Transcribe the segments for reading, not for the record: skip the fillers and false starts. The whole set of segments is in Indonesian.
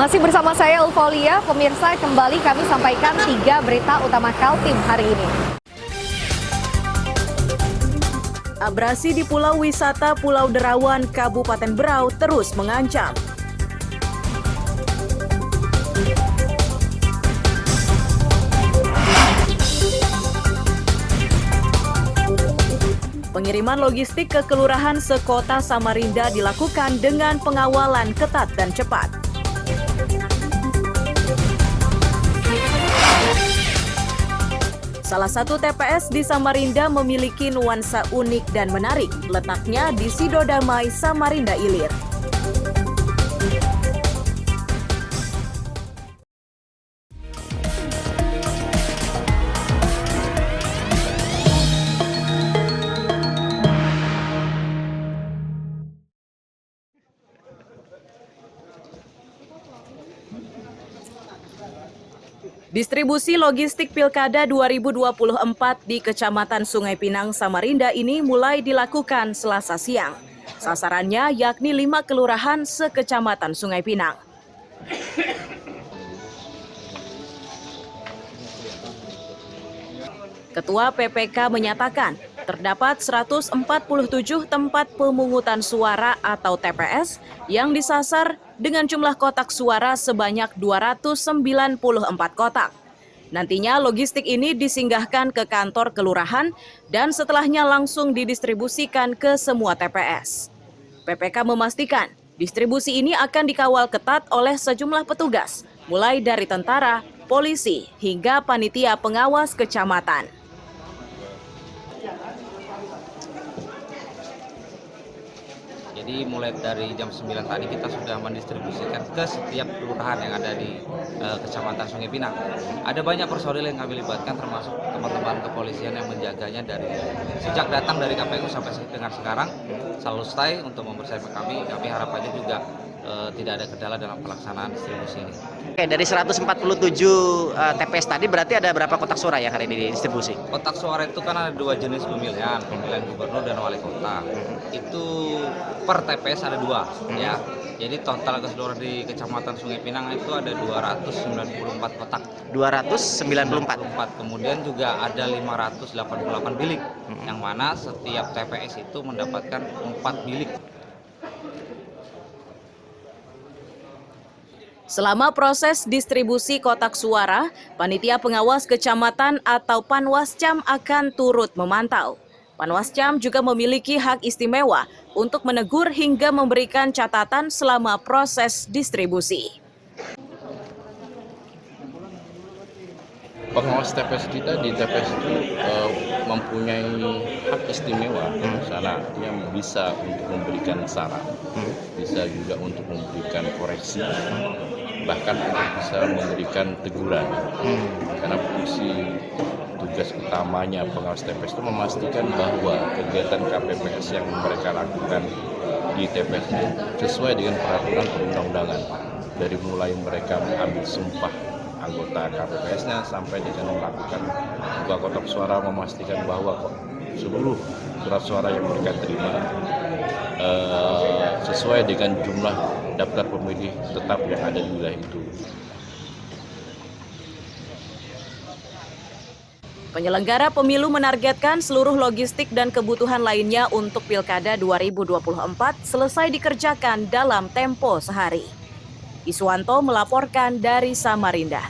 Masih bersama saya Ulfolia, pemirsa kembali kami sampaikan 3 berita utama Kaltim hari ini. Abrasi di Pulau Wisata Pulau Derawan, Kabupaten Berau terus mengancam. Pengiriman logistik ke kelurahan sekota Samarinda dilakukan dengan pengawalan ketat dan cepat. Salah satu TPS di Samarinda memiliki nuansa unik dan menarik, letaknya di Sidodamai, Samarinda Ilir. Distribusi logistik Pilkada 2024 di Kecamatan Sungai Pinang, Samarinda ini mulai dilakukan Selasa siang. Sasarannya yakni 5 kelurahan sekecamatan Sungai Pinang. Ketua PPK menyatakan terdapat 147 tempat pemungutan suara atau TPS yang disasar dengan jumlah kotak suara sebanyak 294 kotak. Nantinya logistik ini disinggahkan ke kantor kelurahan dan setelahnya langsung didistribusikan ke semua TPS. PPK memastikan distribusi ini akan dikawal ketat oleh sejumlah petugas, mulai dari tentara, polisi, hingga panitia pengawas kecamatan. Jadi mulai dari jam 9 tadi kita sudah mendistribusikan ke setiap kelurahan yang ada di Kecamatan Sungai Pinang. Ada banyak personil yang kami libatkan termasuk teman-teman kepolisian yang menjaganya dari sejak datang dari KPU sampai dengan sekarang selalu stay untuk mempersiapkan kami. Kami harapannya juga tidak ada kendala dalam pelaksanaan distribusi ini. Oke, dari 147 TPS tadi berarti ada berapa kotak suara yang hari ini distribusi? Kotak suara itu kan ada 2 jenis pemilihan gubernur dan wali kota. Itu per TPS ada 2 ya. Jadi total keseluruhan di Kecamatan Sungai Pinang itu ada 294 kotak. 294. Kemudian juga ada 588 bilik, yang mana setiap TPS itu mendapatkan 4 bilik. Selama proses distribusi kotak suara, panitia pengawas kecamatan atau Panwascam akan turut memantau. Panwascam juga memiliki hak istimewa untuk menegur hingga memberikan catatan selama proses distribusi. Pengawas TPS kita di TPS itu mempunyai hak istimewa, misalnya dia bisa untuk memberikan saran, bisa juga untuk memberikan koreksi, bahkan bisa memberikan teguran. Karena fungsi tugas utamanya pengawas TPS itu memastikan bahwa kegiatan KPPS yang mereka lakukan di TPS itu sesuai dengan peraturan perundang-undangan, dari mulai mereka mengambil sumpah anggota KPPS-nya sampai dengan melakukan buka kotak suara, memastikan bahwa seluruh surat suara yang mereka terima sesuai dengan jumlah daftar pemilih tetap yang ada di wilayah itu. Penyelenggara pemilu menargetkan seluruh logistik dan kebutuhan lainnya untuk Pilkada 2024 selesai dikerjakan dalam tempo sehari. Iswanto melaporkan dari Samarinda.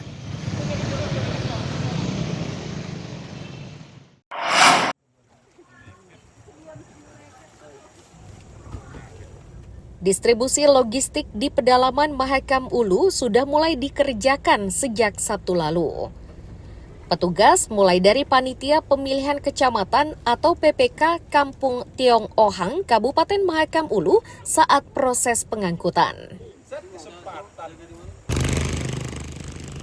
Distribusi logistik di pedalaman Mahakam Ulu sudah mulai dikerjakan sejak Sabtu lalu. Petugas mulai dari Panitia Pemilihan Kecamatan atau PPK Kampung Tiong Ohang, Kabupaten Mahakam Ulu saat proses pengangkutan.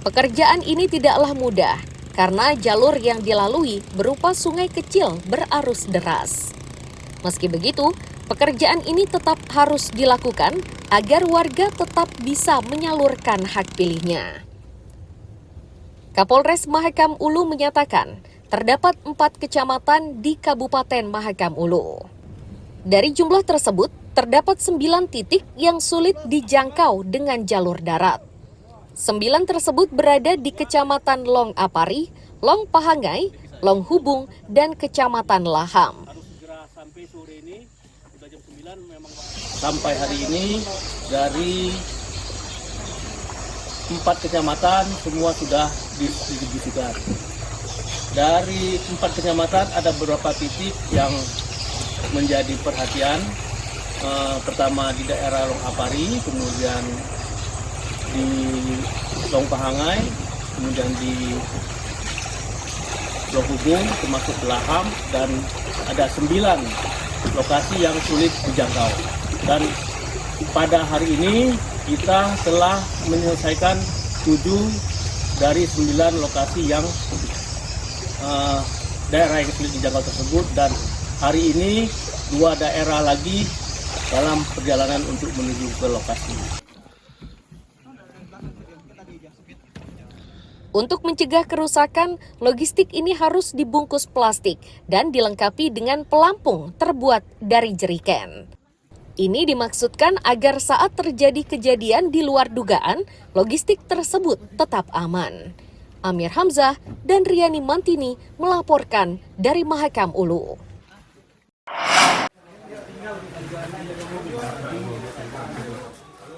Pekerjaan ini tidaklah mudah karena jalur yang dilalui berupa sungai kecil berarus deras. Meski begitu, pekerjaan ini tetap harus dilakukan agar warga tetap bisa menyalurkan hak pilihnya. Kapolres Mahakam Ulu menyatakan terdapat 4 kecamatan di Kabupaten Mahakam Ulu. Dari jumlah tersebut, terdapat 9 titik yang sulit dijangkau dengan jalur darat. 9 tersebut berada di Kecamatan Long Apari, Long Pahangai, Long Hubung, dan Kecamatan Laham. Sampai hari ini dari 4 kecamatan semua sudah didistribusikan. Dari 4 kecamatan ada beberapa titik yang menjadi perhatian. Pertama di daerah Long Apari, kemudian di Long Pahangai, kemudian di Long Hubung, termasuk Laham, dan ada 9 lokasi yang sulit dijangkau. Dan pada hari ini kita telah menyelesaikan 7 dari 9 lokasi yang daerah yang sulit dijangkau tersebut, dan hari ini 2 daerah lagi dalam perjalanan untuk menuju ke lokasi. Untuk mencegah kerusakan, logistik ini harus dibungkus plastik dan dilengkapi dengan pelampung terbuat dari jeriken. Ini dimaksudkan agar saat terjadi kejadian di luar dugaan, logistik tersebut tetap aman. Amir Hamzah dan Riani Mantini melaporkan dari Mahakam Ulu.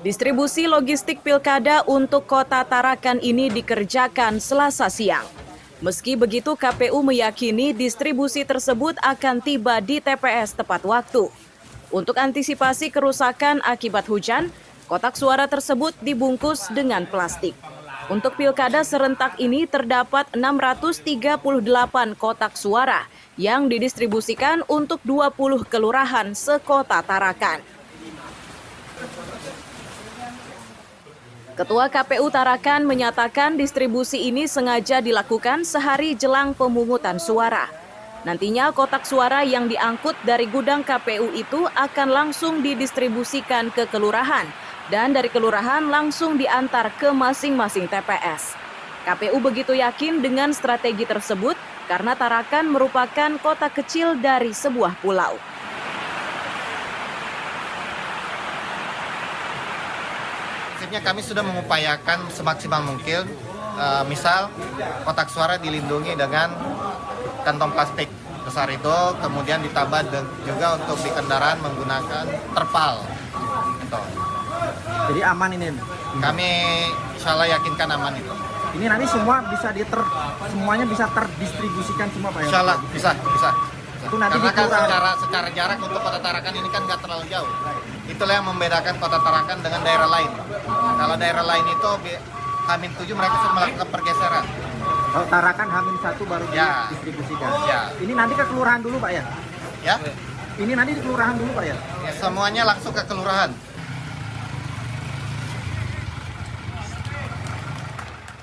Distribusi logistik pilkada untuk Kota Tarakan ini dikerjakan Selasa siang. Meski begitu, KPU meyakini distribusi tersebut akan tiba di TPS tepat waktu. Untuk antisipasi kerusakan akibat hujan, kotak suara tersebut dibungkus dengan plastik. Untuk pilkada serentak ini terdapat 638 kotak suara yang didistribusikan untuk 20 kelurahan sekota Tarakan. Ketua KPU Tarakan menyatakan distribusi ini sengaja dilakukan sehari jelang pemungutan suara. Nantinya kotak suara yang diangkut dari gudang KPU itu akan langsung didistribusikan ke kelurahan dan dari kelurahan langsung diantar ke masing-masing TPS. KPU begitu yakin dengan strategi tersebut karena Tarakan merupakan kota kecil dari sebuah pulau. Prinsipnya kami sudah mengupayakan semaksimal mungkin, misal kotak suara dilindungi dengan kantong plastik besar itu, kemudian ditambah juga untuk di kendaraan menggunakan terpal. Gitu. Jadi aman ini? Kami insya Allah yakinkan aman itu. Ini nanti semua bisa semuanya bisa terdistribusikan semua Pak ya? Insya Allah bisa. Itu nanti karena kan secara jarak untuk Kota Tarakan ini kan nggak terlalu jauh. Itulah yang membedakan Kota Tarakan dengan daerah lain. Kalau daerah lain itu H-7 mereka sudah melakukan pergeseran. Kalau Tarakan H-1 baru didistribusikan. Ya. Ini nanti ke kelurahan dulu Pak ya? Ya. Ini nanti di kelurahan dulu Pak ya? Ya, semuanya langsung ke kelurahan.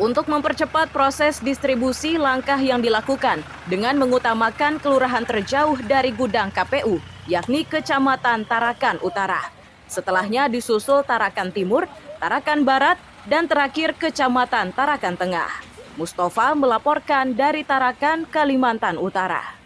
Untuk mempercepat proses distribusi, langkah yang dilakukan dengan mengutamakan kelurahan terjauh dari gudang KPU, yakni Kecamatan Tarakan Utara. Setelahnya disusul Tarakan Timur, Tarakan Barat, dan terakhir Kecamatan Tarakan Tengah. Mustafa melaporkan dari Tarakan, Kalimantan Utara.